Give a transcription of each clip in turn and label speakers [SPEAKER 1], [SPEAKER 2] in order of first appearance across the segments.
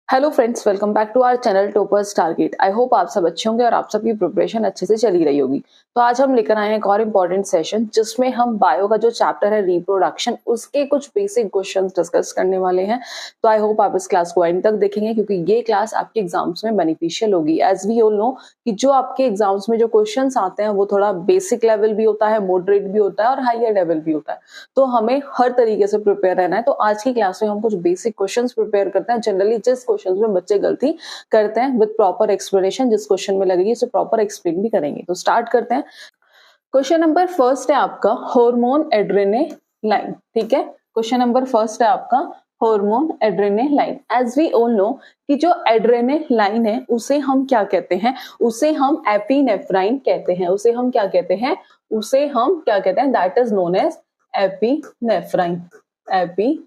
[SPEAKER 1] Hello friends, welcome back to our channel Toppers Target. I hope आप सब अच्छे होंगे और आप सबकी प्रिपरेशन अच्छे से चली रही होगी। तो आज हम लेकर आए हैं एक और इम्पॉर्टेंट सेशन जिसमें हम बायो का जो चैप्टर है रिप्रोडक्शन, उसके कुछ बेसिक क्वेश्चंस डिस्कस करने वाले हैं। तो आई होप आप इस क्लास को एंड तक देखेंगे क्योंकि ये क्लास आपके एग्जाम्स में बेनिफिशियल होगी। एज वी ऑल नो कि जो आपके एग्जाम्स में जो क्वेश्चन आते हैं वो थोड़ा बेसिक लेवल भी होता है, मॉडरेट भी होता है और हायर लेवल भी होता है। तो हमें हर तरीके से प्रिपेयर रहना है। तो आज की क्लास में हम कुछ बेसिक क्वेश्चंस प्रिपेयर करते हैं। जनरली जिस क्वेश्चंस में बच्चे गलती करते हैं विद प्रॉपर एक्सप्लेनेशन, जिस क्वेश्चन में लगेगी उसे प्रॉपर एक्सप्लेन भी करेंगे। तो स्टार्ट करते हैं। क्वेश्चन नंबर फर्स्ट है आपका हार्मोन एड्रेनालाइन। ठीक है, क्वेश्चन नंबर फर्स्ट है आपका hormone adrenaline. As we all know कि जो एड्रेनालाइन है उसे हम क्या कहते हैं, उसे हम एपिनेफ्राइन कहते हैं। उसे हम क्या कहते हैं, उसे हम क्या कहते हैं, that is known as epinephrine. Epinephrine.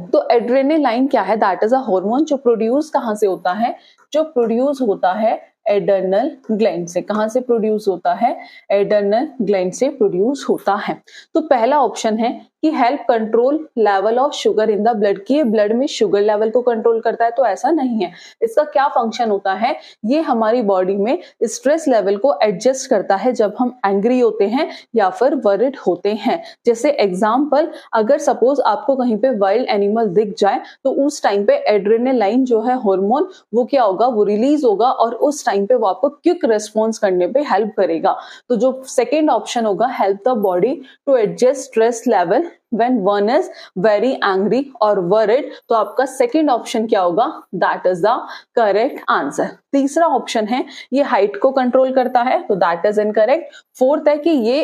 [SPEAKER 1] तो एड्रेनालाइन क्या है, दैट इज अ हार्मोन जो प्रोड्यूस कहां से होता है, जो प्रोड्यूस होता है एडर्नल ग्लैंड से। कहां से प्रोड्यूस होता है, एडर्नल ग्लैंड से प्रोड्यूस होता है। तो पहला ऑप्शन है कि help control level of sugar in the blood, की ब्लड में शुगर लेवल को कंट्रोल करता है। तो ऐसा नहीं है। इसका क्या फंक्शन होता है, ये हमारी बॉडी में स्ट्रेस लेवल को एडजस्ट करता है जब हम एंग्री होते हैं या फिर वरिड होते हैं। जैसे एग्जाम्पल, अगर सपोज आपको कहीं पे वाइल्ड एनिमल दिख जाए तो उस टाइम पे एड्रेनालाइन जो है हार्मोन वो क्या होगा, वो रिलीज होगा और उस टाइम पे वो आपको क्विक रिस्पॉन्स करने पे हेल्प करेगा। तो जो सेकेंड ऑप्शन होगा, help the body to adjust stress level when one is very angry or worried, तो आपका सेकेंड ऑप्शन क्या होगा, that is the correct answer. तीसरा ऑप्शन है ये हाइट को कंट्रोल करता है, तो दैट इज इनकरेक्ट। फोर्थ है कि ये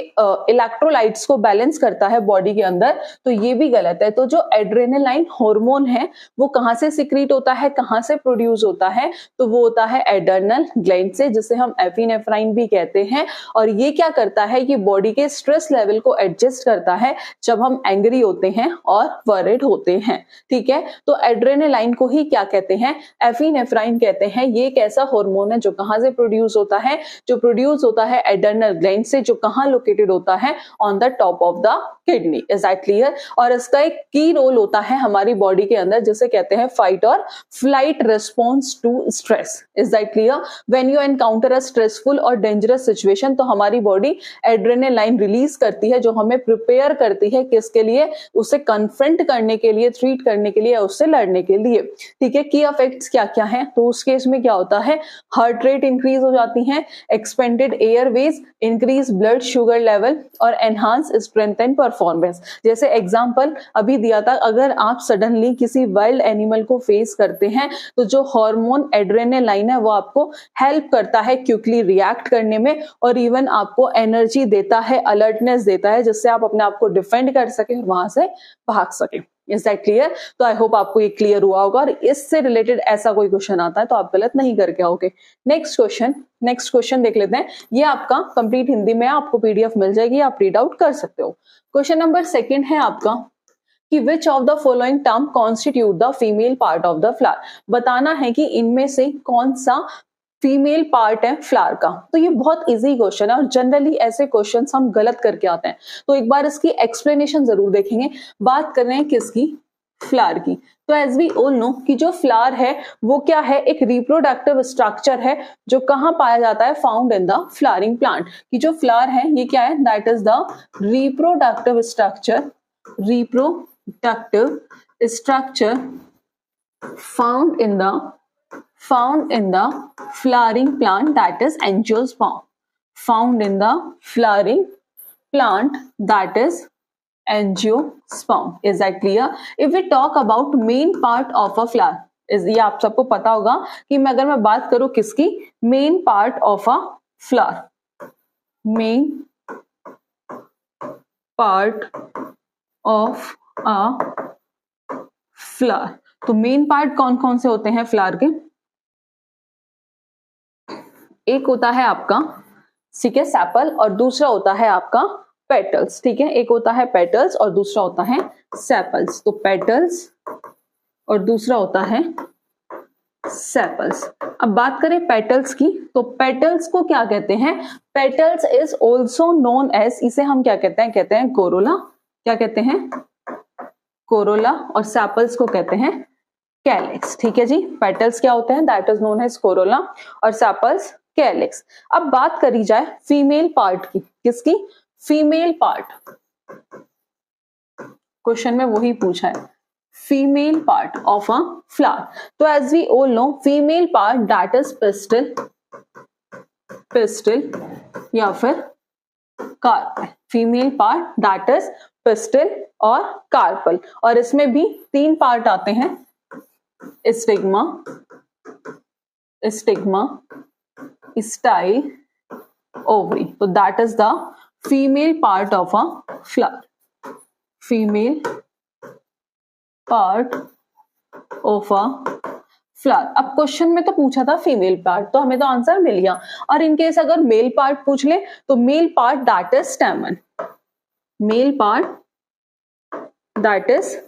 [SPEAKER 1] इलेक्ट्रोलाइट्स को बैलेंस करता है बॉडी के अंदर, तो ये भी गलत है। तो जो एड्रेनालाइन हार्मोन है वो कहां से सिक्रीट होता है, कहां से प्रोड्यूस होता है, तो वो होता है एडर्नल ग्लैंड से, जिसे हम एपिनेफ्राइन भी कहते हैं। और ये क्या करता है, ये बॉडी के स्ट्रेस लेवल को एडजस्ट करता है जब हम एंग्री होते हैं और वरिड होते हैं। ठीक है, तो एड्रेनालाइन को ही क्या कहते हैं, एपिनेफ्राइन कहते हैं। ये एक ऐसा हार्मोन है जो कहां से प्रोड्यूस होता है, जो प्रोड्यूस होता है एडर्नल ग्लैंड से, जो कहां लोकेटेड होता है, on the top of the kidney. Is that clear? और इसका एक की रोल होता है हमारी बॉडी के अंदर जिसे कहते हैं फाइट और flight response to stress. Is that clear? When you encounter a stressful और डेंजरस सिचुएशन, तो हमारी बॉडी एड्रेनालाइन रिलीज करती है जो हमें प्रिपेयर करती है किसके लिए, उसे कन्फ्रंट करने के लिए, ट्रीट करने के लिए, उससे लड़ने के लिए। ठीक है, की इफेक्ट्स क्या क्या हैं, तो उस केस में क्या होता है, हार्ट रेट इंक्रीज हो जाती है, expanded Airways, increase blood sugar level और एनहांस स्ट्रेंथ एंड परफॉर्मेंस। जैसे एग्जांपल अभी दिया था, अगर आप सडनली किसी वाइल्ड एनिमल को फेस करते हैं तो जो हार्मोन एड्रेनालाइन है वो आपको हेल्प करता है क्विकली रिएक्ट करने में और इवन आपको एनर्जी देता है, अलर्टनेस देता है, जिससे आप अपने आप को डिफेंड कर सके और वहां से भाग सके। Is that clear? तो आई होप आपको ये क्लियर हुआ होगा और इससे रिलेटेड ऐसा कोई क्वेश्चन आता है तो आप गलत नहीं करके आओगे। नेक्स्ट क्वेश्चन देख लेते हैं। ये आपका कंप्लीट हिंदी में, आपको पीडीएफ मिल जाएगी, आप रीड आउट कर सकते हो। क्वेश्चन नंबर सेकंड है आपका कि विच of the following term constitute the female part of the flower. बताना है कि इनमें से कौन सा फीमेल पार्ट है फ्लावर का। तो ये बहुत इजी क्वेश्चन है और जनरली ऐसे क्वेश्चंस हम गलत करके आते हैं, तो एक बार इसकी एक्सप्लेनेशन जरूर देखेंगे। बात कर रहे हैं किसकी, फ्लावर की। तो एज वी ऑल नो कि जो फ्लावर है वो क्या है, एक रिप्रोडक्टिव स्ट्रक्चर है जो कहां पाया जाता है, found in the flowering plant. कि जो फ्लावर है ये क्या है, that is the reproductive structure found in the flowering plant, that is angiosperm. Found in the flowering plant, that is angiosperm. Is that clear? If we talk about main part of a flower, ये आप सबको पता होगा कि अगर मैं बात करूं किसकी, main part of a flower, main part of a flower. तो मेन पार्ट कौन कौन से होते हैं फ्लावर के, एक होता है आपका, ठीक है, सेपल, और दूसरा होता है आपका पेटल्स। ठीक है, एक होता है पेटल्स और दूसरा होता है सेपल्स। तो पेटल्स और दूसरा होता है सेपल्स। अब बात करें पेटल्स की, तो पेटल्स को क्या कहते हैं, petals is also known as, इसे हम क्या कहते हैं, कहते हैं कोरोला। क्या कहते हैं, कोरोला और सेपल्स को कहते हैं कैलिक्स। ठीक है जी, पेटल्स क्या होते हैं, that is known as corolla और सेपल्स कैलिक्स। अब बात करी जाए फीमेल पार्ट की, किसकी, फीमेल पार्ट, क्वेश्चन में वही पूछा है, female part of a flower. तो as we all know female part that is pistil, pistil या फिर carpel, female part that is pistil और कार्पल। और इसमें भी 3 पार्ट आते हैं, स्टिग्मा, स्टिग्मा, स्टाइल, ओवरी। तो that is the female part of a flower, female part of a flower. अब क्वेश्चन में तो पूछा था फीमेल पार्ट, तो हमें तो आंसर मिल गया। और इनकेस अगर मेल पार्ट पूछ ले तो male part that is stamen, male part that is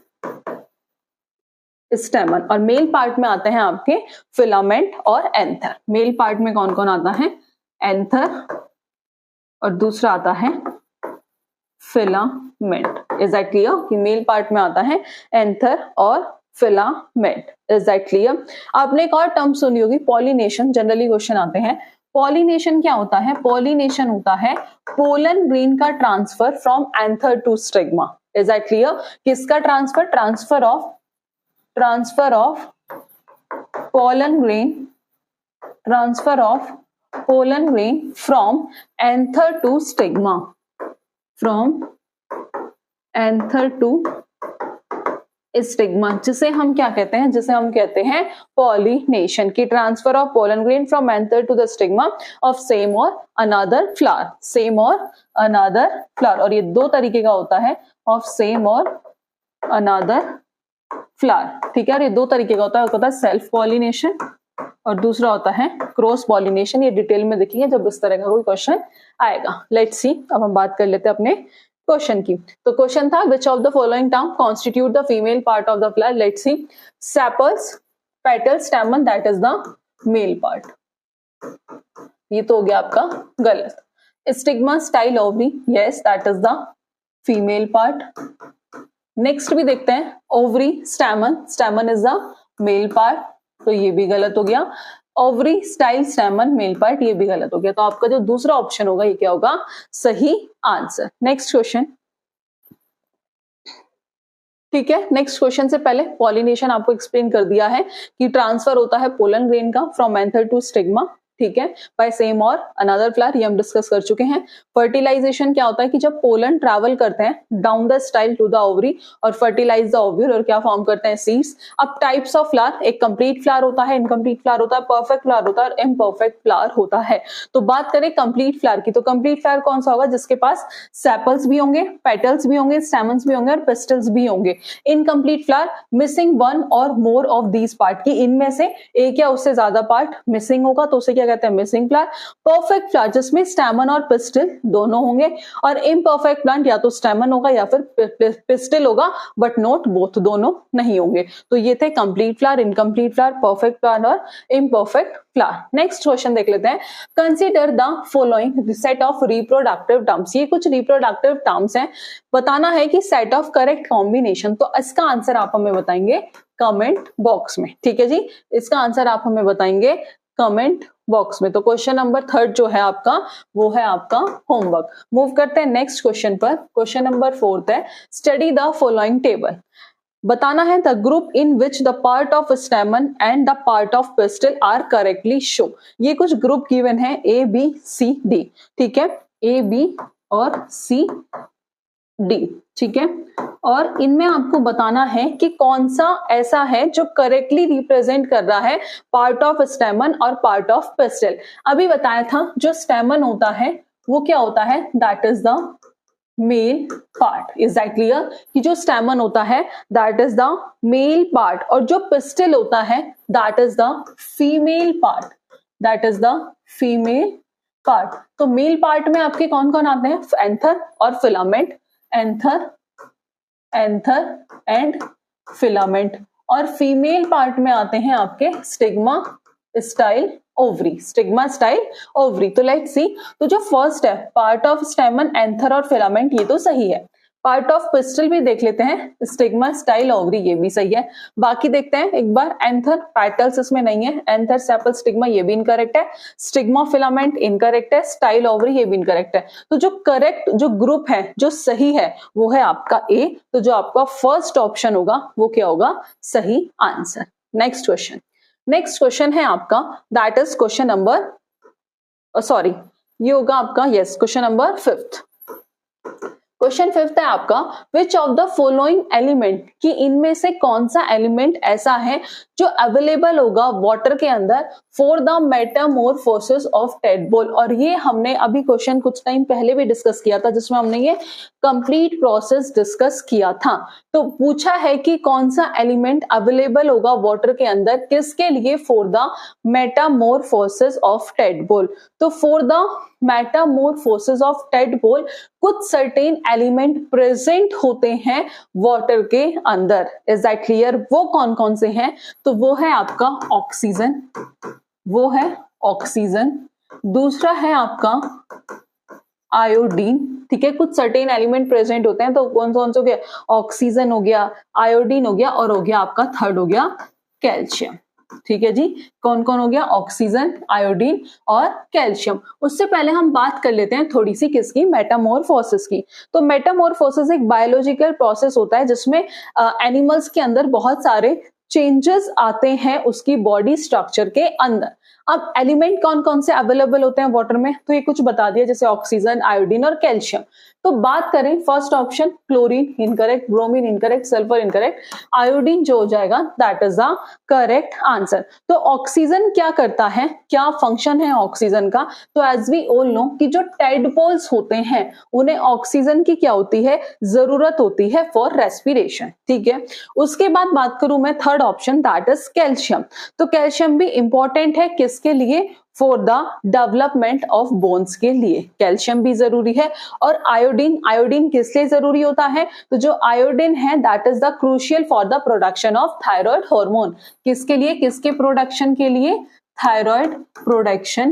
[SPEAKER 1] स्टेमन। और मेल पार्ट में आते हैं आपके फिलामेंट और एंथर। मेल पार्ट में कौन कौन आता है, एंथर और दूसरा आता है फिलामेंट। इज दैट क्लियर कि मेल पार्ट में आता है एंथर और फिलामेंट। Is that clear. आपने एक और टर्म सुनी होगी पॉलिनेशन, जनरली क्वेश्चन आते हैं। पॉलिनेशन क्या होता है, पॉलिनेशन होता है पोलन ग्रेन का transfer from anther to stigma. Is that clear, किसका transfer, transfer of pollen grain, transfer of pollen grain from anther to stigma, from anther to stigma, जिसे हम क्या कहते हैं, जिसे हम कहते हैं पॉलिनेशन की, transfer of pollen grain from anther to the stigma of same और अनदर फ्लावर, सेम और अनदर फ्लावर। और ये 2 तरीके का होता है, ऑफ सेम और अनदर फ्लावर। ठीक है, और ये 2 तरीके का होता है, एक होता है सेल्फ पॉलिनेशन और दूसरा होता है क्रॉस पॉलिनेशन। ये डिटेल में देखेंगे जब इस तरह का कोई क्वेश्चन आएगा। लेट्स सी, अब हम बात कर लेते हैं अपने क्वेश्चन की। तो क्वेश्चन था विच of the following term constitute the female part of the flower. Let's see, sepals, petals, stamen that is the male part. ये तो हो गया आपका गलत। Stigma, style, ovary, yes that is the female part. Next भी देखते हैं, ovary, stamen, stamen is the male part, तो ये भी गलत हो गया। Ovary, style, stamen, male part, ये भी गलत हो गया। तो आपका जो दूसरा ऑप्शन होगा ये क्या होगा, सही आंसर। Next question. ठीक है, नेक्स्ट क्वेश्चन से पहले पॉलिनेशन आपको एक्सप्लेन कर दिया है कि ट्रांसफर होता है पोलन ग्रेन का फ्रॉम एंथर टू स्टिग्मा, ठीक है, बाय सेम और अनदर फ्लावर, ये हम डिस्कस कर चुके हैं। फर्टिलाइजेशन क्या होता है कि जब पोलन ट्रैवल करते हैं down the style to the ovary और फर्टिलाइज द ओव्यूल और क्या फॉर्म करते हैं, सीड्स। अब टाइप्स ऑफ फ्लावर, एक कंप्लीट फ्लावर होता है, इनकम्प्लीट फ्लावर होता है, परफेक्ट फ्लावर होता है और इम्परफेक्ट फ्लावर होता है। तो बात करें कंप्लीट फ्लावर की, तो कंप्लीट फ्लावर कौन सा होगा, जिसके पास सेपल्स भी होंगे, पेटल्स भी होंगे, स्टैमन्स भी होंगे और पिस्टल्स भी होंगे। इनकम्प्लीट फ्लावर मिसिंग वन और मोर ऑफ दीज पार्ट, की इनमें से एक या उससे ज्यादा पार्ट मिसिंग होगा तो उसे क्या कहते हैं, मिसिंग फ्लावर। परफेक्ट फ्लावर जिसमें स्टैमन और पिस्टिल दोनों होंगे, और इम्परफेक्ट प्लांट या तो स्टैमन होगा या फिर पिस्टिल होगा बट नॉट बोथ, दोनों नहीं होंगे। तो ये थे complete flower, incomplete flower, perfect flower और इम्परफेक्ट फ्लावर। नेक्स्ट क्वेश्चन देख लेते हैं, consider the following set of reproductive terms. ये कुछ रिप्रोडक्टिव टर्म्स हैं, बताना है कि सेट ऑफ करेक्ट कॉम्बिनेशन। तो इसका आंसर आप हमें बताएंगे कमेंट बॉक्स में, ठीक है जी, इसका आंसर आप हमें बताएंगे कमेंट बॉक्स में। तो क्वेश्चन नंबर 3 जो है आपका, वो है आपका होमवर्क। मूव करते हैं नेक्स्ट क्वेश्चन पर। क्वेश्चन नंबर 4 है, स्टडी द फॉलोइंग टेबल। बताना है the group in which the part of stamen and the part of pistil are correctly show. ये कुछ ग्रुप गिवन है A B C D, ठीक है, A B और C D, ठीक है, और इनमें आपको बताना है कि कौन सा ऐसा है जो करेक्टली रिप्रेजेंट कर रहा है पार्ट ऑफ स्टैमन और पार्ट ऑफ पिस्टिल। अभी बताया था जो स्टैमन होता है वो क्या होता है, that is the male part. Is that clear कि जो स्टैमन होता है that is the male part और जो पिस्टिल होता है that is the female part, that is the female part. तो मेल पार्ट में आपके कौन कौन आते हैं, एंथर और फिलामेंट, एंथर एंड फिलामेंट। और फीमेल पार्ट में आते हैं आपके stigma, style, ovary, stigma, style, ovary. तो लेट्स सी, तो जो फर्स्ट है पार्ट ऑफ स्टेमन, एंथर और फिलामेंट, ये तो सही है। पार्ट ऑफ पिस्टल भी देख लेते हैं, स्टिग्मा, स्टाइल, ओवरी, ये भी सही है। बाकी देखते हैं एक बार, एंथर, पेटल्स इसमें नहीं है, एंथर, सेपल, स्टिग्मा ये भी इनकरेक्ट है, स्टिग्मा, फिलामेंट इनकरेक्ट है, स्टाइल, ओवरी ये भी इनकरेक्ट है। तो जो करेक्ट जो ग्रुप है, जो सही है, वो है आपका ए। तो जो आपका फर्स्ट ऑप्शन होगा वो क्या होगा, सही answer. Next question, next question है आपका, that is question number, sorry ये होगा आपका, yes, question number 5th। Question 5th है आपका, विच ऑफ द फॉलोइंग एलिमेंट, कि इनमें से कौन सा एलिमेंट ऐसा है जो अवेलेबल होगा वाटर के अंदर for the metamorphosis of tadpole. और ये हमने अभी क्वेश्चन कुछ टाइम पहले भी डिस्कस किया था, जिसमें हमने ये कंप्लीट प्रोसेस डिस्कस किया था। तो पूछा है कि कौन सा एलिमेंट अवेलेबल होगा वाटर के अंदर, किसके लिए, for the metamorphosis of tadpole. तो for the metamorphosis of tadpole कुछ सर्टेन एलिमेंट प्रेजेंट होते हैं वाटर के अंदर। Is that clear? वो कौन कौन से हैं? तो वो है आपका ऑक्सीजन, वो है ऑक्सीजन, दूसरा है आपका आयोडीन, ठीक है। कुछ सर्टेन एलिमेंट प्रेजेंट होते हैं, तो कौन कौन से हो गया, ऑक्सीजन हो गया, आयोडीन हो गया, और हो गया आपका थर्ड हो गया कैल्शियम। ठीक है जी, कौन कौन हो गया, ऑक्सीजन, आयोडीन और कैल्शियम। उससे पहले हम बात कर लेते हैं थोड़ी सी किसकी, मेटामॉर्फोसिस की। तो मेटामॉर्फोसिस एक बायोलॉजिकल प्रोसेस होता है जिसमें एनिमल्स के अंदर बहुत सारे चेंजेस आते हैं उसकी बॉडी स्ट्रक्चर के अंदर। अब एलिमेंट कौन कौन से अवेलेबल होते हैं वाटर में, तो ये कुछ बता दिया, जैसे ऑक्सीजन, आयोडीन और कैल्शियम। तो बात करें first option, chlorine incorrect, bromine incorrect, sulphur incorrect, iodine जो हो जाएगा that is the correct answer. तो ऑक्सीजन क्या करता है, क्या फंक्शन है ऑक्सीजन का, तो एज वी ऑल नो कि जो टेडपोल्स होते हैं उन्हें ऑक्सीजन की क्या होती है, जरूरत होती है फॉर रेस्पिरेशन। ठीक है, उसके बाद बात करूं मैं third option, that is calcium. तो कैल्शियम भी इंपॉर्टेंट है किसके लिए, for the development of bones के लिए कैल्शियम भी जरूरी है। और आयोडीन, आयोडीन किस लिए जरूरी होता है, तो जो आयोडीन है that is the crucial for the production of thyroid hormone. किसके लिए, किसके प्रोडक्शन के लिए, थायराइड प्रोडक्शन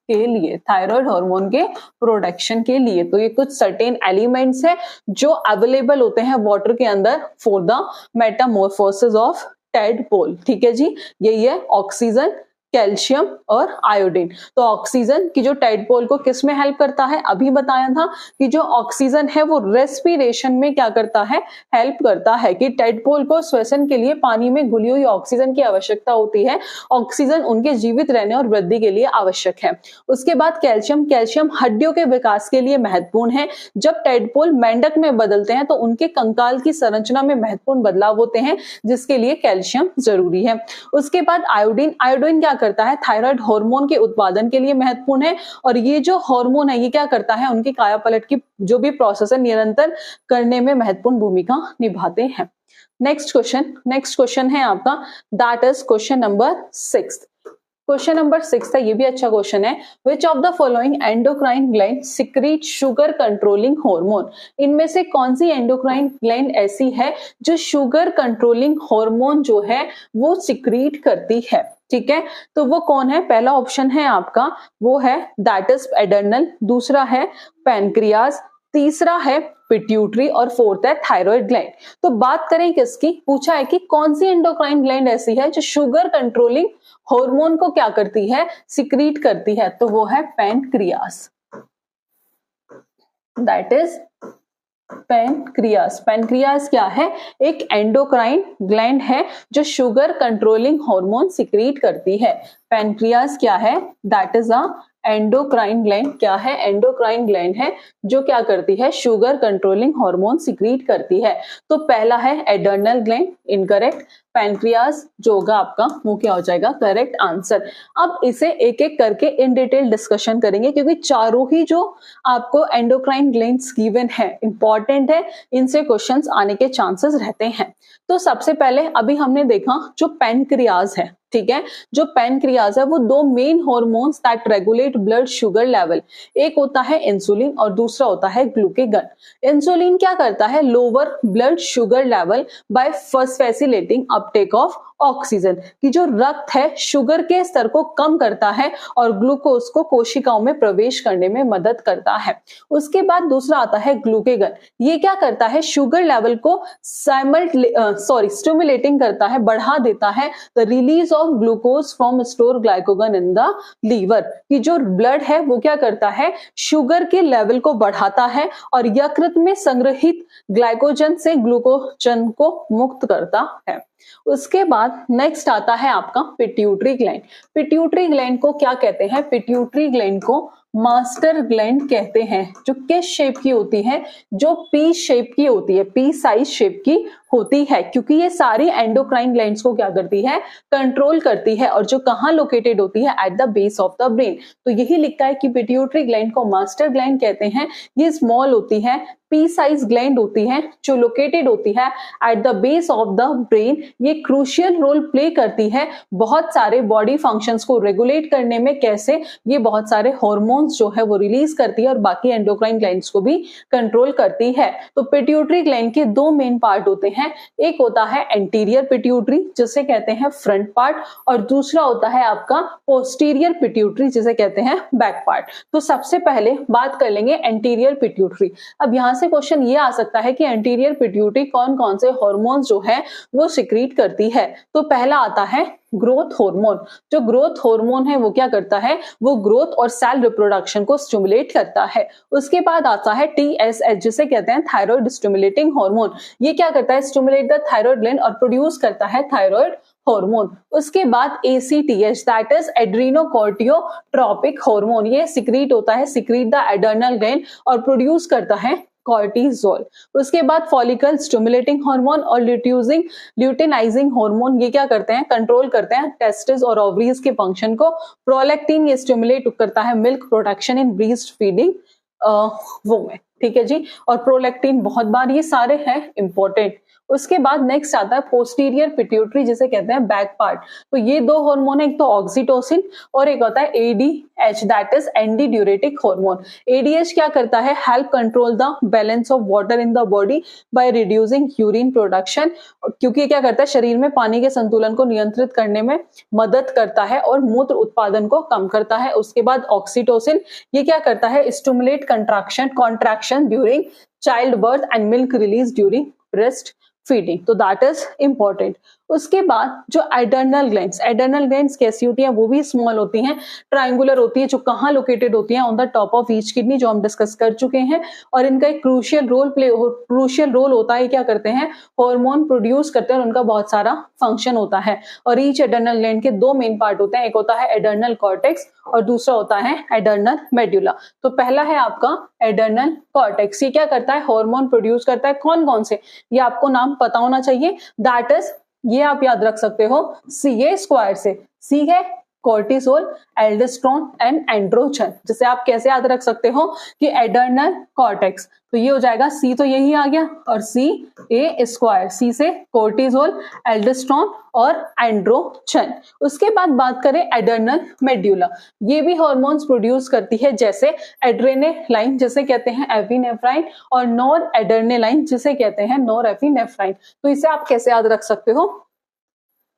[SPEAKER 1] के लिए, थायराइड हार्मोन के प्रोडक्शन के लिए। तो ये कुछ सर्टेन एलिमेंट्स है जो अवेलेबल होते हैं वाटर के अंदर for the metamorphosis of tadpole. ठीक है जी, यही है ऑक्सीजन, कैल्शियम और आयोडीन। तो ऑक्सीजन की जो टेडपोल को किस में हेल्प करता है, अभी बताया था कि जो ऑक्सीजन है वो रेस्पिरेशन में क्या करता है, हेल्प करता है, कि टेडपोल को श्वसन के लिए पानी में घुली हुई ऑक्सीजन की आवश्यकता होती है। ऑक्सीजन उनके जीवित रहने और वृद्धि के लिए आवश्यक है। उसके बाद कैल्शियम, कैल्शियम हड्डियों के विकास के लिए महत्वपूर्ण है। जब टेडपोल मेंढक में बदलते हैं तो उनके कंकाल की संरचना में महत्वपूर्ण बदलाव होते हैं, जिसके लिए कैल्शियम जरूरी है। उसके बाद आयोडीन, आयोडीन क्या करता है, थायराइड हार्मोन के उत्पादन के लिए महत्वपूर्ण है। और ये जो हार्मोन है ये क्या करता है, उनकी कायापलट की जो भी प्रोसेस है निरंतर करने में महत्वपूर्ण भूमिका निभाते हैं। नेक्स्ट क्वेश्चन है आपका, that is question number 6। Question number 6 है, ये भी अच्छा क्वेश्चन है। विच of the following endocrine gland secrete sugar controlling hormone. इनमें से कौन सी एंडोक्राइन ग्लैंड ऐसी है जो शुगर कंट्रोलिंग हार्मोन जो है वो सिक्रीट करती है। ठीक है, तो वो कौन है, पहला ऑप्शन है आपका वो है दैट इज एडर्नल, दूसरा है पैनक्रियाज, तीसरा है पिट्यूटरी और फोर्थ है थायराइड ग्लैंड। तो बात करें किसकी, पूछा है कि कौन सी एंडोक्राइन ग्लैंड ऐसी है जो शुगर कंट्रोलिंग हार्मोन को क्या करती है, सिक्रीट करती है, तो वो है pancreas, that is pancreas. Pancreas क्या है, एक एंडोक्राइन ग्लैंड है जो शुगर कंट्रोलिंग हार्मोन सिक्रीट करती है। पैनक्रियाज क्या है, that is a endocrine gland, क्या है, एंडोक्राइन ग्लैंड है जो क्या करती है, शुगर कंट्रोलिंग हार्मोन सिक्रीट करती है। तो पहला है एडर्नल ग्लैंड, इनकरेक्ट। पैनक्रियाज जो होगा आपका वो क्या हो जाएगा, करेक्ट आंसर। अब इसे एक एक करके इन डिटेल डिस्कशन करेंगे, क्योंकि चारों ही जो आपको एंडोक्राइन ग्लैंड्स गिवन है इंपॉर्टेंट है, इनसे क्वेश्चंस आने के चांसेस रहते हैं। तो सबसे पहले अभी हमने देखा जो पैनक्रियाज है, ठीक है, जो पैनक्रियाज है वो दो main hormones that regulate blood sugar level, एक होता है इंसुलिन और दूसरा होता है ग्लूकेगन। इंसुलिन क्या करता है, lower blood sugar level by facilitating Uptake of oxygen, कि जो रक्त है शुगर के स्तर को कम करता है और ग्लूकोज को कोशिकाओं में प्रवेश करने में मदद करता है। उसके बाद दूसरा आता है ग्लूकेगन। ये क्या करता है, शुगर लेवल को स्टिमुलेटिंग करता है, बढ़ा देता है the release of glucose from store glycogen in the liver, कि जो ब्लड है वो क्या करता है, शुगर के लेवल को बढ़ाता है और यकृत में संग्रहित ग्लाइकोजन से ग्लूकोजन को मुक्त करता है। उसके बाद नेक्स्ट आता है आपका पिट्यूटरी ग्लैंड। पिट्यूटरी ग्लैंड को क्या कहते हैं, पिट्यूटरी ग्लैंड को मास्टर ग्लैंड कहते हैं, जो किस शेप की होती है, जो पी शेप की होती है, पी साइज शेप की होती है, क्योंकि ये सारी एंडोक्राइन ग्लैंड्स को क्या करती है, कंट्रोल करती है, और जो कहाँ लोकेटेड होती है, at the base of the brain. तो यही लिखा है कि पिट्यूटरी ग्लैंड को मास्टर ग्लैंड कहते हैं। ये स्मॉल होती है, पी साइज ग्लैंड होती है, जो लोकेटेड होती है at the base of the brain. ये क्रूशियल रोल प्ले करती है बहुत सारे बॉडी फंक्शंस को रेगुलेट करने में। कैसे, ये बहुत सारे हार्मोन्स जो है वो रिलीज करती है और बाकी एंडोक्राइन ग्लैंड्स को भी कंट्रोल करती है। तो पिट्यूटरी ग्लैंड के दो मेन पार्ट होते हैं, एक होता है एंटीरियर पिट्यूटरी जिसे कहते हैं फ्रंट पार्ट, और दूसरा होता है आपका पोस्टीरियर पिट्यूटरी जिसे कहते हैं बैक पार्ट। तो सबसे पहले बात कर लेंगे एंटीरियर पिट्यूटरी। अब यहां से क्वेश्चन ये आ सकता है कि एंटीरियर पिट्यूटरी कौन कौन से हार्मोन्स जो है वो सिक्रीट करती है। तो पहला आता है ग्रोथ हार्मोन। जो ग्रोथ हार्मोन है वो क्या करता है, वो ग्रोथ और सेल रिप्रोडक्शन को स्टिमुलेट करता है। उसके बाद आता है TSH जिसे कहते हैं थायराइड स्टिमुलेटिंग हार्मोन। ये क्या करता है, स्टिमुलेट द थायराइड ग्लैंड और प्रोड्यूस करता है थायराइड हार्मोन। उसके बाद ACTH दैट इज एड्रीनोकोर्टियोट्रोपिक हार्मोन। ये सिक्रीट होता है, सिक्रीट द एड्रेनल ग्लैंड और प्रोड्यूस करता है कॉर्टिसोल। उसके बाद फॉलिकल स्टिमुलेटिंग हार्मोन और ल्यूटेनाइजिंग हार्मोन, ये क्या करते हैं, कंट्रोल करते हैं टेस्टिस और ओवरीज के फंक्शन को। प्रोलैक्टिन ये स्टिमुलेट करता है milk production in breast feeding women, ठीक है जी। और प्रोलैक्टिन बहुत बार, ये सारे हैं इंपॉर्टेंट। उसके बाद नेक्स्ट आता है पोस्टीरियर पिट्यूटरी जिसे कहते हैं बैक पार्ट। तो ये दो हार्मोन है, एक तो ऑक्सीटोसिन और एक होता है ADH that is anti diuretic hormone. ADH क्या करता है, help control the balance of water in the body by reducing urine production, क्योंकि क्या करता है, शरीर में पानी के संतुलन को नियंत्रित करने में मदद करता है और मूत्र उत्पादन को कम करता है। उसके बाद ऑक्सीटोसिन, ये क्या करता है, stimulate contraction during child birth and milk release during breast feeding. तो दैट इज इंपॉर्टेंट। उसके बाद जो एडर्नल ग्लैंड्स कैसी होती हैं, वो भी स्मॉल होती हैं, ट्रायंगुलर होती है, जो कहाँ लोकेटेड होती हैं, on the top of each kidney, जो हम डिस्कस कर चुके हैं। और इनका एक क्रूशियल रोल होता है, क्या करते हैं, हार्मोन प्रोड्यूस करते हैं और उनका बहुत सारा फंक्शन होता है। और ईच एडर्नल ग्लैंड के दो मेन पार्ट होते हैं, एक होता है एडर्नल कॉर्टेक्स और दूसरा होता है एडर्नल मेडुला। तो पहला है आपका एडर्नल कॉर्टेक्स। ये क्या करता है, हार्मोन प्रोड्यूस करता है। कौन कौन से, ये आपको नाम पता होना चाहिए। दैट इज, ये आप याद रख सकते हो CA स्क्वायर से। C है कोर्टिसोल, एल्डोस्टेरोन एंड एंड्रोजन। जिसे आप कैसे याद रख सकते हो कि एडर्नल कॉर्टेक्स, तो ये हो जाएगा C, तो यही आ गया, और CA स्क्वायर, C से कोर्टिसोल, एल्डोस्टेरोन और एंड्रोजन। उसके बाद बात करें एडर्नल मेडुला, ये भी हार्मोन्स प्रोड्यूस करती है, जैसे एड्रेनालाइन जिसे कहते हैं एपिनेफ्राइन और नॉर एड्रेनालाइन जिसे कहते हैं नॉरएपिनेफ्राइन। तो इसे आप कैसे याद रख सकते हो,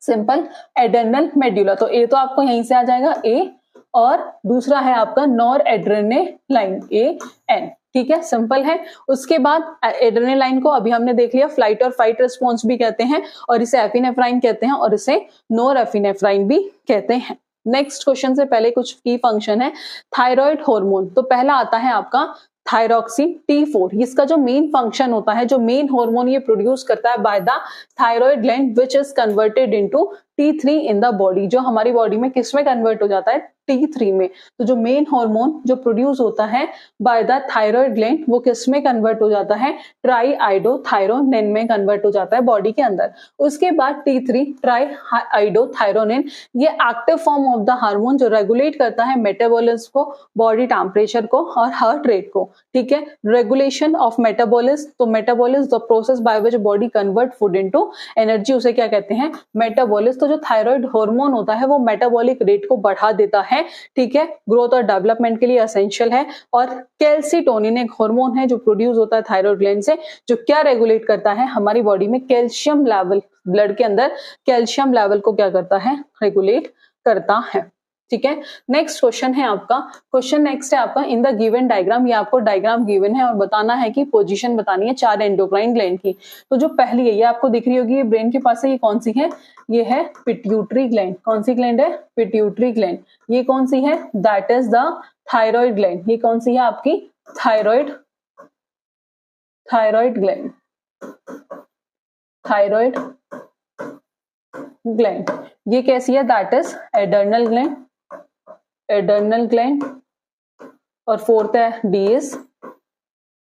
[SPEAKER 1] सिंपल एडर्नल मेडुला। तो ए तो आपको यहीं से आ जाएगा A, और दूसरा है आपका नॉर एड्रेनालाइन AN, ठीक है, सिंपल है। उसके बाद एड्रेनालाइन को अभी हमने देख लिया, फ्लाइट और फाइट रिस्पॉन्स भी कहते हैं, और इसे एपिनेफ्राइन कहते हैं, और इसे नॉरएपिनेफ्राइन भी कहते हैं। नेक्स्ट क्वेश्चन से पहले कुछ की फंक्शन है थायराइड हार्मोन। तो पहला आता है आपका थायरॉक्सिन T4। इसका जो मेन फंक्शन होता है, जो मेन हार्मोन ये प्रोड्यूस करता है by the thyroid gland which is converted into T3 in the body. जो हमारी बॉडी में किस में कन्वर्ट हो जाता है, T3 में। तो जो मेन हार्मोन जो प्रोड्यूस होता है बाय द थायराइड ग्लैंड, वो किस में कन्वर्ट हो जाता है, ट्राईआइडोथायरोनिन में कन्वर्ट हो जाता है बॉडी के अंदर। उसके बाद T3 ट्राईआइडोथायरोनिन, ये active form of the hormone जो रेगुलेट करता है मेटाबॉलिज्म को, बॉडी टेम्परेचर को और हार्ट रेट को, ठीक है। रेगुलेशन ऑफ मेटाबॉलिज्म, तो metabolism the process by which body convert food into energy, उसे क्या कहते हैं, मेटाबॉलिज्म। तो जो थायराइड हार्मोन होता है वो मेटाबॉलिक रेट को बढ़ा देता है, ठीक है, ग्रोथ और डेवलपमेंट के लिए एसेंशियल है। और कैल्सिटोनिन एक हार्मोन है जो प्रोड्यूस होता है थायराइड ग्लैंड से, जो क्या रेगुलेट करता है, हमारी बॉडी में कैल्शियम लेवल ब्लड के अंदर कैल्शियम लेवल को क्या करता है, रेगुलेट करता है। ठीक है, नेक्स्ट क्वेश्चन है आपका, क्वेश्चन नेक्स्ट है आपका, इन द गिवन डायग्राम, ये आपको डायग्राम गिवन है और बताना है कि पोजीशन बतानी है 4 एंडोक्राइन ग्लैंड की। तो जो पहली है ये आपको दिख रही होगी, ये ब्रेन के पास है, ये कौन सी है, ये है पिट्यूटरी ग्लैंड। कौन सी ग्लैंड है, पिट्यूटरी ग्लैंड। ये कौन सी है, that is the thyroid gland. ये कौन सी है आपकी, थायराइड ग्लैंड, थायराइड ग्लैंड। ये कैसी है, that is adrenal gland, adrenal gland. और फोर्थ है डी इज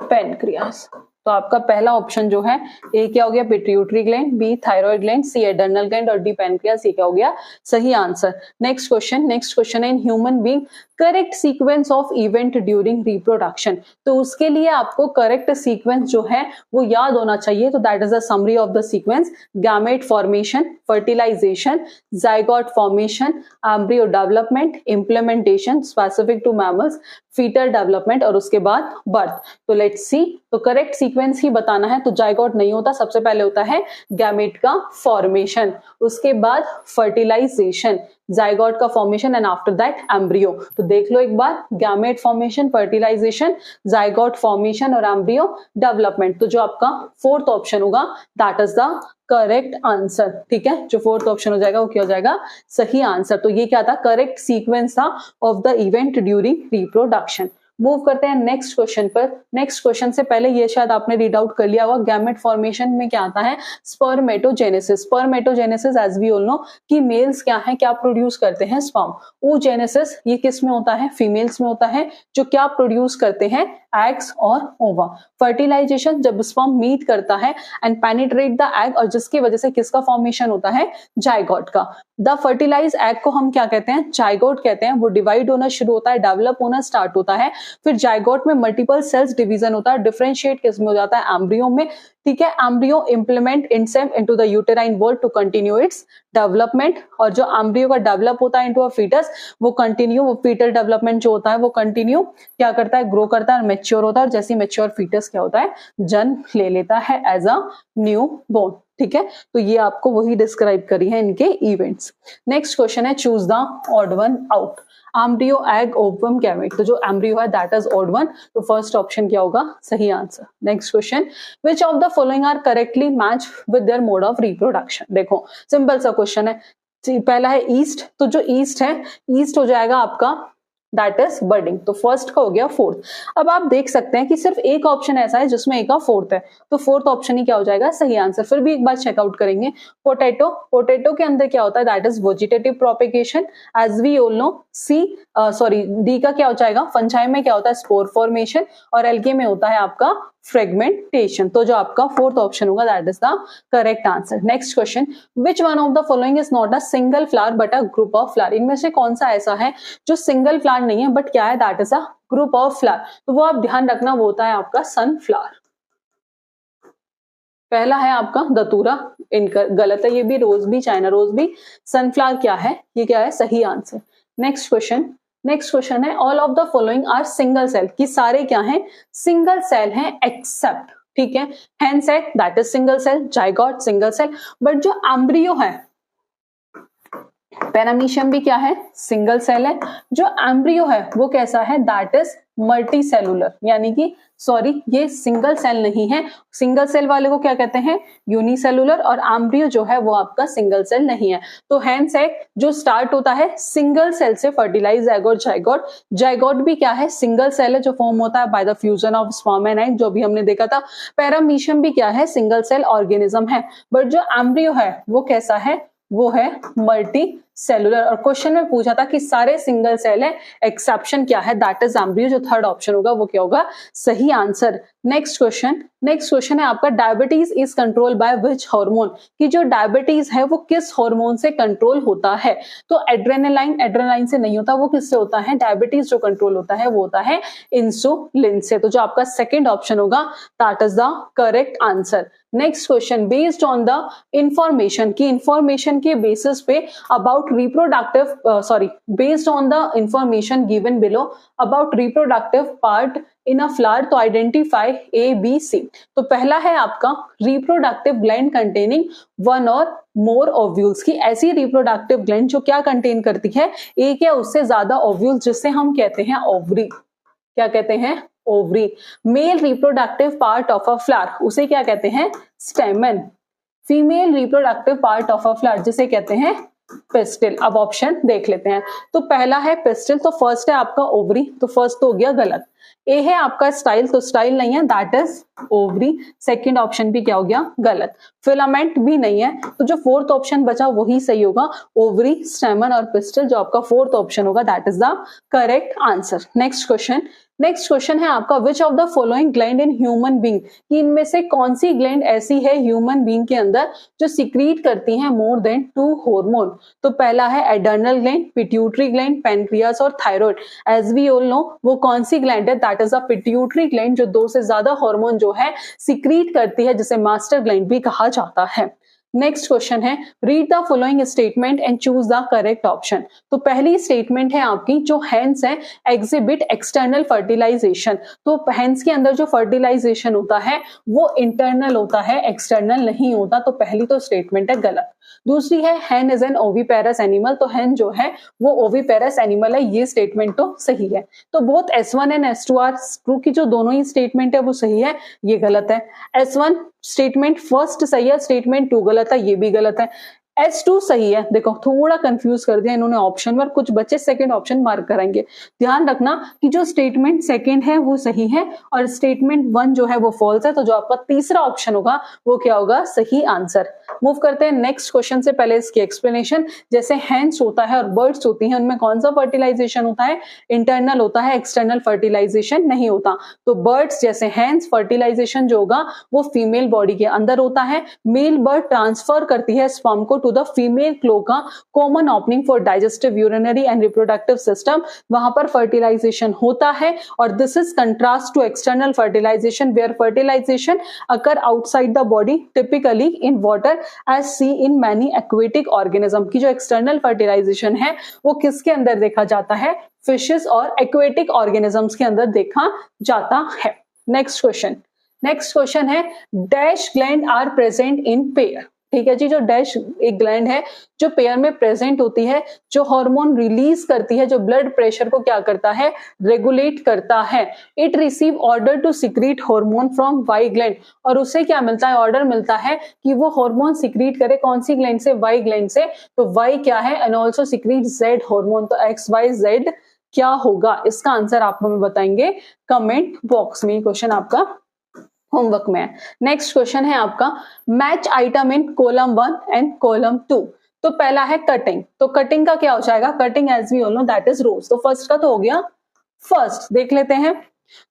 [SPEAKER 1] पैनक्रियास। तो आपका पहला ऑप्शन जो है, ए क्या हो गया, pituitary gland, B thyroid gland, C adrenal gland और डी पैनक्रियास, ये क्या हो गया, सही आंसर। नेक्स्ट क्वेश्चन है, in human being correct sequence of event during reproduction. तो उसके लिए आपको करेक्ट सीक्वेंस जो है वो याद होना चाहिए। तो that is the summary of the sequence, gamete formation, fertilization, zygote formation, embryo development, implementation specific to mammals, fetal development और उसके बाद बर्थ। तो लेट्स सी, तो करेक्ट सीक्वेंस ही बताना है। तो जाइगोट नहीं होता, सबसे पहले होता है गैमेट का फॉर्मेशन, उसके बाद फर्टिलाइजेशन, जाइगोट का formation and after that embryo. तो देख लो एक बार, gamete formation, fertilization, zygote formation और एम्ब्रियो डेवलपमेंट। तो जो आपका फोर्थ ऑप्शन होगा that is the correct answer. ठीक है, जो फोर्थ ऑप्शन हो जाएगा वो क्या हो जाएगा, सही आंसर। तो ये क्या था, करेक्ट सीक्वेंस था of the event during reproduction. Move करते हैं नेक्स्ट क्वेश्चन पर। नेक्स्ट क्वेश्चन से पहले ये शायद आपने रीड आउट कर लिया होगा, गैमेट फॉर्मेशन में क्या आता है, spermatogenesis. Spermatogenesis as we all know कि मेल्स क्या है, क्या प्रोड्यूस करते हैं, स्पर्म। oogenesis ये किस में होता है, फीमेल्स में होता है, जो क्या प्रोड्यूस करते हैं, एग्स और ओवा। फर्टिलाइजेशन जब स्पर्म मीट करता है एंड पेनिट्रेट द एग, और जिसकी वजह से किसका फॉर्मेशन होता है, जाइगोट का। द फर्टिलाइज एग को हम क्या कहते हैं, जाइगोट कहते हैं। वो डिवाइड होना शुरू होता है, डेवलप होना स्टार्ट होता है, फिर जाइगोट में मल्टीपल सेल्स डिवीजन होता है, डिफरेंशिएट किसमें हो जाता है, एम्ब्रियो में। ठीक है, embryo implement itself into the uterine wall to continue its development. और जो एम्ब्रियो का डेवलप होता है इनटू अ फीटस, वो कंटिन्यू, वो फीटल डेवलपमेंट जो होता है वो कंटिन्यू क्या करता है, ग्रो करता है और मैच्योर होता है। और जैसे मैच्योर फीटस क्या होता है, जन्म ले लेता है एज अ न्यू बोर्न। ठीक है, तो ये आपको वही डिस्क्राइब करी है इनके इवेंट्स। नेक्स्ट क्वेश्चन है, choose the odd one out, embryo, egg, ovum, gamete. तो जो एम्ब्रियो है दैट इज ऑड वन, तो फर्स्ट ऑप्शन क्या होगा, सही answer. Next question, which of the following are correctly match with their mode of reproduction. देखो simple सा question है, पहला है ईस्ट, तो जो ईस्ट है, ईस्ट हो जाएगा आपका दैट इज बर्डिंग। तो फर्स्ट का हो गया फोर्थ। अब आप देख सकते हैं कि सिर्फ एक ऑप्शन ऐसा है जिसमें एक का फोर्थ है, तो फोर्थ ऑप्शन ही क्या हो जाएगा, सही आंसर। फिर भी एक बार चेकआउट करेंगे, पोटैटो, पोटैटो के अंदर क्या होता है, that is vegetative propagation as we all know. D का क्या हो जाएगा, फंजाई में क्या होता है, स्पोर फॉर्मेशन, और एल्गे में होता है आपका फ्रेगमेंटेशन। तो जो आपका फोर्थ ऑप्शन होगा that is the correct answer. Next question, which one of the following is not a single flower but a group of flower. इनमें से कौन सा ऐसा है जो सिंगल फ्लावर नहीं है बट क्या है, that is a group of flower. तो वो आप ध्यान रखना, वो होता है आपका सनफ्लावर। पहला है आपका दतूरा, इनका गलत है, ये भी रोज भी, चाइना रोज भी। सनफ्लावर क्या है, ये क्या है, सही आंसर। नेक्स्ट क्वेश्चन है, all of the following are single cell, कि सारे क्या हैं, सिंगल सेल हैं एक्सेप्ट, ठीक है, hen cell that is single cell, zygote single cell, but जो एम्ब्रियो है, पैरामीशियम भी क्या है, सिंगल सेल है। जो एम्ब्रियो है वो कैसा है, दैट इज मल्टी सेलुलर, यानी कि सॉरी ये सिंगल सेल नहीं है। सिंगल सेल वाले को क्या कहते हैं, यूनिसेलुलर, और एम्ब्रियो जो है वो आपका सिंगल सेल नहीं है। तो हेंस एग जो स्टार्ट होता है सिंगल सेल से, फर्टिलाइज एग और जाइगोट। जाइगोट भी क्या है, सिंगल सेल है जो फॉर्म होता है by the fusion of sperm and egg, जो भी हमने देखा था। पैरामीशियम भी क्या है, सिंगल सेल ऑर्गेनिज्म है, बट जो एम्ब्रियो है वो कैसा है, वो है मल्टी सेलुलर। और क्वेश्चन में पूछा था कि सारे सिंगल सेल है, एक्सेप्शन क्या है, दैट इज एम्ब्रियो। जो थर्ड ऑप्शन होगा वो क्या होगा, सही आंसर। नेक्स्ट क्वेश्चन है आपका, diabetes is control by which hormone, कि जो डायबिटीज है वो किस हार्मोन से कंट्रोल होता है। तो एड्रेनालाइन से नहीं होता, वो किससे होता है, डायबिटीज जो कंट्रोल होता है वो होता है इंसुलिन से। तो जो आपका सेकंड ऑप्शन होगा that is the correct answer. Next question, based on the information, की इंफॉर्मेशन के बेसिस पे about reproductive based on the information given below about reproductive part in a flower, तो आइडेंटिफाई ए बी सी। तो पहला है आपका reproductive gland containing one और मोर ovules की, ऐसी रिप्रोडक्टिव ग्लैंड जो क्या कंटेन करती है, एक या उससे ज्यादा ओव्यूल्स, जिससे हम कहते हैं ओवरी। क्या कहते हैं? Ovary. Male reproductive part of a flower, उसे क्या कहते हैं? स्टेमन। Female reproductive part of a flower, जिसे कहते हैं पिस्टिल। अब ऑप्शन देख लेते हैं। तो पहला है पिस्टिल, तो फर्स्ट है आपका ओवरी, तो फर्स्ट तो हो गया गलत। ए है आपका स्टाइल, तो स्टाइल नहीं है, that is ovary. Second option भी क्या हो गया? गलत। फिलामेंट भी नहीं है, तो जो फोर्थ ऑप्शन बचा वही सही होगा, ओवरी, स्टेमन और पिस्टिल, जो आपका फोर्थ ऑप्शन होगा, that is the correct answer. Next question. Next question है आपका विच of the following gland in human being, कि इनमें से कौन सी ग्लैंड ऐसी है ह्यूमन बीइंग के अंदर जो सिक्रीट करती है मोर देन 2 हार्मोन। तो पहला है adrenal gland, pituitary gland, pancreas और thyroid. As we all know वो कौन सी ग्लैंड है, that is a pituitary gland, जो 2 से ज्यादा हार्मोन जो है सिक्रीट करती है, जिसे मास्टर ग्लैंड भी कहा जाता है। नेक्स्ट क्वेश्चन है read the following statement and choose the correct option. तो पहली स्टेटमेंट है आपकी, जो हैंस है एग्जिबिट एक्सटर्नल फर्टिलाइजेशन, तो हैंस के अंदर जो फर्टिलाइजेशन होता है वो इंटरनल होता है, एक्सटर्नल नहीं होता, तो पहली तो स्टेटमेंट है गलत। दूसरी है हैन इज एन ओविपेरस एनिमल, तो हैन जो है वो ओविपेरस एनिमल है, ये स्टेटमेंट तो सही है। तो both S1 and S2 are true, की जो दोनों ही स्टेटमेंट है वो सही है, ये गलत है। S1 स्टेटमेंट फर्स्ट सही है, स्टेटमेंट 2 गलत है, ये भी गलत है। S2 सही है, देखो थोड़ा कंफ्यूज कर दिया इन्होंने ऑप्शन में, कुछ बच्चे सेकंड ऑप्शन मार्क कराएंगे। ध्यान रखना कि जो स्टेटमेंट सेकंड है वो सही है और स्टेटमेंट 1 जो है वो फॉल्स है, तो जो आपका तीसरा ऑप्शन होगा वो क्या होगा? सही आंसर। मूव करते हैं नेक्स्ट क्वेश्चन से पहले इसकी एक्सप्लेनेशन। जैसे हैंस होता है और बर्ड्स होती हैं, उनमें कौन सा फर्टिलाइजेशन होता है? इंटरनल होता है, एक्सटर्नल फर्टिलाइजेशन नहीं होता। तो बर्ड्स जैसे हैंस, फर्टिलाइजेशन जो होगा वो फीमेल बॉडी के अंदर होता है। मेल बर्ड ट्रांसफर करती है स्पर्म को to the female cloaca, common opening for digestive, urinary and reproductive system, वहां पर फर्टिलाइजेशन होता है। और this is contrast to external fertilization where fertilization occur outside the body, typically in water as seen in many aquatic organism, की जो external fertilisation है वो किसके अंदर देखा जाता है? फिशेस और एक्वेटिक ऑर्गेनिजम्स के अंदर देखा जाता है। Next question. नेक्स्ट क्वेश्चन है dash gland are present in pair. ठीक है जी, जो डैश एक ग्लैंड है जो पेयर में प्रेजेंट होती है, जो हार्मोन रिलीज करती है, जो ब्लड प्रेशर को क्या करता है? रेगुलेट करता है। It receive order to secrete hormone from Y gland, और उसे क्या मिलता है? ऑर्डर मिलता है कि वो हार्मोन सिक्रीट करे, कौन सी ग्लैंड से? वाई ग्लैंड से। तो वाई क्या है? And also secrete Z hormone, तो XYZ क्या होगा? इसका आंसर आप हमें बताएंगे कमेंट बॉक्स में। क्वेश्चन आपका होमवर्क में है। नेक्स्ट क्वेश्चन है आपका match item in column 1 and column 2। तो पहला है कटिंग, तो कटिंग का क्या हो जाएगा? Cutting as we all know that is rose, तो फर्स्ट का तो हो गया फर्स्ट। देख लेते हैं,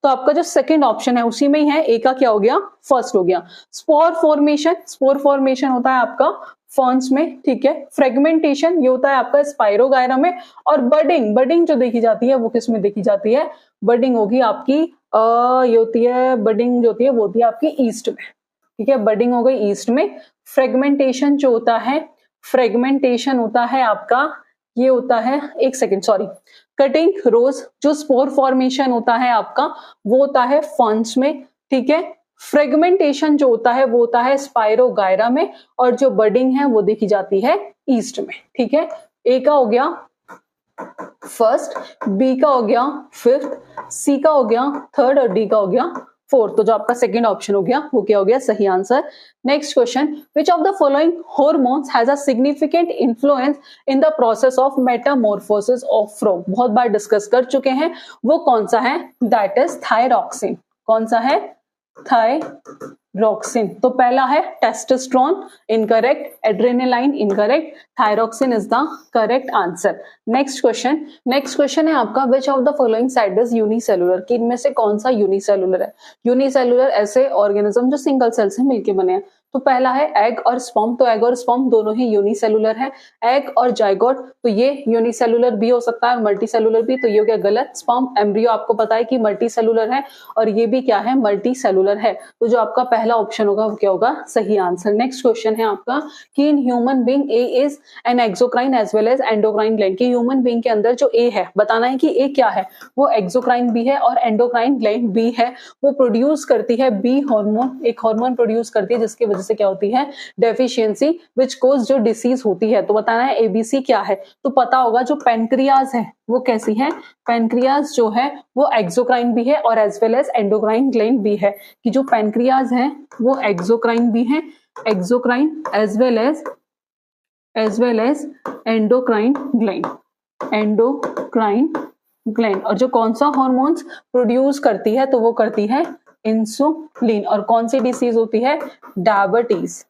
[SPEAKER 1] तो आपका जो सेकंड ऑप्शन है उसी में ही है, ए का क्या हो गया? फर्स्ट हो गया। स्पोर फॉर्मेशन, स्पोर फॉर्मेशन होता है आपका फर्न्स में, ठीक है। फ्रेगमेंटेशन ये होता है आपका स्पाइरोगायरा में। और बडिंग, बडिंग जो देखी जाती है वो किस में देखी जाती है? बडिंग होगी आपकी ये होती है, बडिंग जो होती है वो होती है आपकी ईस्ट में, ठीक है। बडिंग हो गई ईस्ट में। फ्रेगमेंटेशन जो होता है, फ्रेगमेंटेशन होता है आपका, ये होता है, एक सेकेंड सॉरी, कटिंग रोज। जो स्पोर फॉर्मेशन होता है आपका वो होता है फर्न्स में, ठीक है। फ्रेगमेंटेशन जो होता है वो होता है स्पाइरोगायरा में, और जो बडिंग है वो देखी जाती है ईस्ट में, ठीक है। ए का हो गया फर्स्ट, बी का हो गया फिफ्थ, सी का हो गया थर्ड और डी का हो गया फोर्थ। तो जो आपका सेकंड ऑप्शन हो गया वो क्या हो गया? सही answer. Next question, which of the following hormones has a significant influence in the process of Metamorphosis of frog? बहुत बार डिस्कस कर चुके हैं, वो कौन सा है? That is thyroxine. कौन सा है? थायरॉक्सिन। तो पहला है testosterone, incorrect. Adrenaline, incorrect. Thyroxine is the correct answer. Next question, next question है आपका विच of the following side is unicellular, कि इनमें से कौन सा यूनिसेलुलर है? यूनिसेलुलर ऐसे ऑर्गेनिज्म जो सिंगल सेल से मिलके बने हैं। तो पहला है एग और स्पर्म, तो एग और स्पर्म दोनों ही यूनिसेलुलर है। एग और जाइगोट, तो ये यूनिसेलुलर भी हो सकता है और मल्टीसेलुलर भी, तो ये हो गया गलत। स्पर्म एम्ब्रियो आपको पता है कि मल्टीसेलुलर है और ये भी क्या है, मल्टीसेलुलर है। तो जो आपका पहला ऑप्शन होगा वो क्या होगा, सही आंसर। नेक्स्ट क्वेश्चन है आपका कि in human being A is an exocrine as well as endocrine gland, कि ह्यूमन बीइंग के अंदर जो ए है, बताना है कि ए क्या है, वो एक्सोक्राइन भी है और एंडोक्राइन ग्लैंड भी है। वो प्रोड्यूस करती है बी हार्मोन, एक हार्मोन प्रोड्यूस करती है जिसकी वजह से क्या होती है, डेफिशिएंसी विच कोज जो डिसीज होती है। तो बताना है एबीसी क्या है, तो पता होगा जो पेनक्रियाज है वो कैसी है, पेनक्रियाज जो है वो एक्सोक्राइन भी है और as well as endocrine gland भी है, कि जो पेनक्रियाज है वो एक्सोक्राइन भी है, exocrine as well as endocrine gland, endocrine gland. और जो कौन सा हार्मोन्स प्रोड्यूस करती है, तो वो करती है इंसुलिन। और कौन सी डिसीज होती है, डायबिटीज,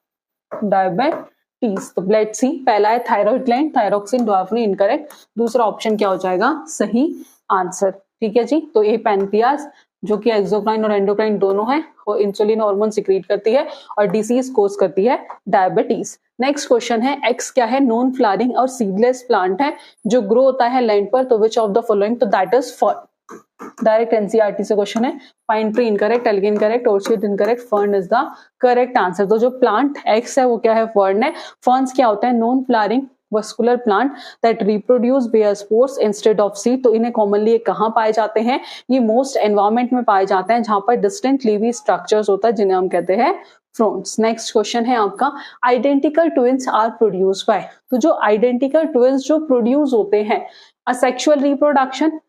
[SPEAKER 1] डायबिटीज। तो लेट्स सी, पहला है thyroid gland, thyroxine, dopamine, incorrect. दूसरा ऑप्शन क्या हो जाएगा, सही आंसर। ठीक है जी, तो ये पैनक्रियाज जो कि एक्सोक्राइन और एंडोक्राइन दोनों है, वो इंसुलिन हार्मोन सिक्रीट करती है और डिसीज कोज करती है डायबिटीज। नेक्स्ट क्वेश्चन है, एक्स क्या है, नॉन फ्लावरिंग और सीडलेस प्लांट है जो ग्रो होता है लैंड पर, तो विच ऑफ द फॉलोइंग, तो that is fern. Direct NCERT से क्वेश्चन है, pine tree incorrect, algae incorrect, orchid incorrect, fern is the correct answer. तो जो प्लांट एक्स है वो क्या है, फर्न है। फर्न्स क्या होता है, non flowering vascular plant that reproduce bear spores instead of seed. तो इन्हें कॉमनली कहाँ पाए जाते हैं, ये मोस्ट एनवायरमेंट में पाए जाते हैं जहां पर डिस्टिंक्ट लीवी स्ट्रक्चर्स होता है जिन्हें हम कहते हैं फ्रोन्स। नेक्स्ट क्वेश्चन है आपका, identical twins are produce by. तो जो आइडेंटिकल ट्विंस जो प्रोड्यूस होते हैं असेक्सुअल रिप्रोडक्शन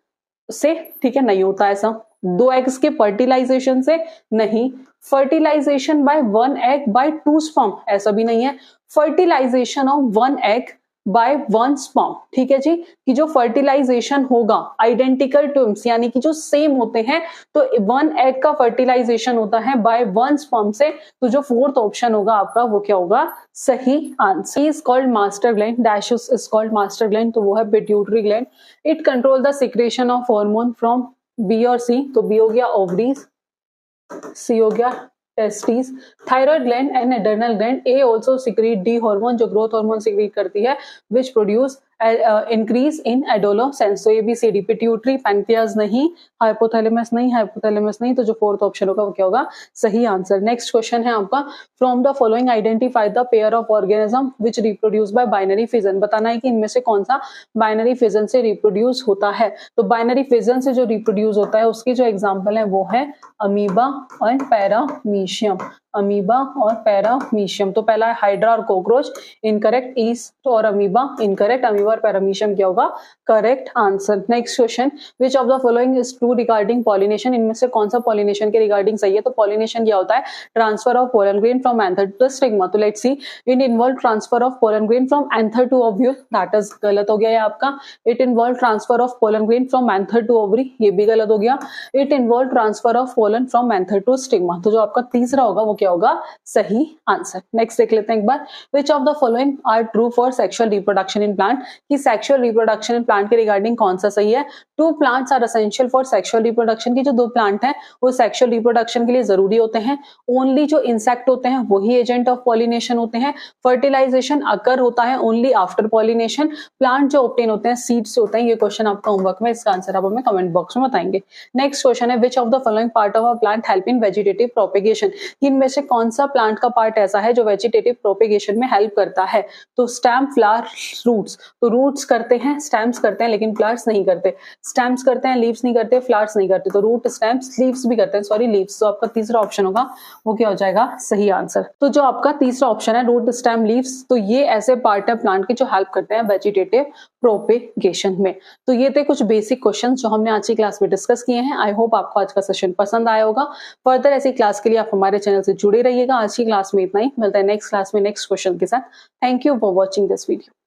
[SPEAKER 1] से, ठीक है, नहीं होता ऐसा। दो एग्स के फर्टिलाइजेशन से नहीं, fertilisation by one egg by two sperm, ऐसा भी नहीं है। Fertilisation of one egg by one sperm, ठीक है जी, कि जो फर्टिलाइजेशन होगा आइडेंटिकल ट्विंस यानी कि जो सेम होते हैं, तो वन एग का फर्टिलाइजेशन होता है बाय वन स्पर्म से। तो जो फोर्थ ऑप्शन होगा आपका वो क्या होगा, सही answer. Is called master gland, dash is called master gland, तो वो है pituitary gland. It control the secretion of hormone from B और सी, तो बी हो गया ओवरीज, सी हो गया testis. Thyroid gland and adrenal gland, A also secrete D hormone जो ग्रोथ हार्मोन सिक्रीट करती है which produce increase in adolescence. तो एबीसीडी, पिट्यूटरी, पैनक्रियाज नहीं, हाइपोथैलेमस नहीं, हाइपोथैलेमस नहीं, तो जो फोर्थ ऑप्शन होगा वो क्या होगा, सही आंसर। नेक्स्ट क्वेश्चन है आपका, from the following identify the pair of organism which reproduce by binary fission. बताना है कि इनमें से कौन सा बाइनरी फिजन से रिप्रोड्यूस होता है। तो बाइनरी फिजन से जो रिप्रोड्यूस होता है उसकी जो एग्जाम्पल है वो है अमीबा और पैरामीशियम, अमीबा और पैरामीशियम। तो पहला है हाइड्रा और कॉकरोच, इनकरेक्ट। ईस्ट और अमीबा, इनकरेक्ट। अमीबा और पैरामीशियम क्या होगा, correct answer. Next question, which of the following is true regarding pollination. इनमें से कौन सा पॉलिनेशन के रिगार्डिंग सही है। तो पॉलिनेशन क्या होता है, transfer of pollen grain from anther to stigma. तो let's see, it involve transfer of pollen grain from anther to ovule, that is गलत हो गया ये आपका। It involve transfer of pollen grain from anther to ovary, ये भी गलत हो गया। It involve transfer of pollen from anther to stigma, तो जो आपका तीसरा होगा वो क्या होगा, सही आंसर। नेक्स्ट देख लेते हैं एक बार, which of the following are true for sexual reproduction in plant, कि सेक्सुअल रिप्रोडक्शन इन प्लांट के रिगार्डिंग कौन सा सही है। Two plants are essential for sexual reproduction, की जो दो प्लांट हैं वो सेक्सुअल रिप्रोडक्शन के लिए जरूरी होते हैं। ओनली जो इंसेक्ट होते हैं वही एजेंट ऑफ पॉलिनेशन होते हैं। फर्टिलाइजेशन अकर होता है ओनली आफ्टर पॉलिनेशन। प्लांट जो ऑब्टेन होते हैं सीड से होते हैं। ये क्वेश्चन आपका होमवर्क में, इसका आंसर आप हमें कमेंट बॉक्स में बताएंगे। नेक्स्ट क्वेश्चन है, विच of the following part of a plant help in vegetative propagation, इनमें से कौन सा प्लांट का पार्ट ऐसा है जो वेजिटेटिव प्रोपेगेशन में हेल्प करता है। तो स्टेम, फ्लावर, रूट्स। तो रूट्स करते हैं, स्टेम्स करते हैं लेकिन फ्लावर्स नहीं करते। स्टेम्स करते हैं, लीव्स नहीं करते, फ्लावर्स नहीं करते। तो रूट, स्टेम्स, लीव्स भी करते हैं, सॉरी लीव्स। तो आपका तीसरा ऑप्शन होगा वो क्या हो जाएगा, सही आंसर। तो जो आपका तीसरा ऑप्शन है रूट, स्टेम, लीव्स, तो ये ऐसे पार्ट है प्लांट के जो हेल्प करते हैं वेजिटेटिव प्रोपेगेशन में। तो ये थे कुछ बेसिक क्वेश्चन जो हमने आज की क्लास में डिस्कस किए हैं। आई होप आपको आज का सेशन पसंद आया होगा। फर्दर ऐसी क्लास के लिए आप हमारे चैनल से जुड़े रहिएगा। आज की क्लास में इतना ही, मिलता है नेक्स्ट क्लास में नेक्स्ट क्वेश्चन के साथ। Thank you for watching this video.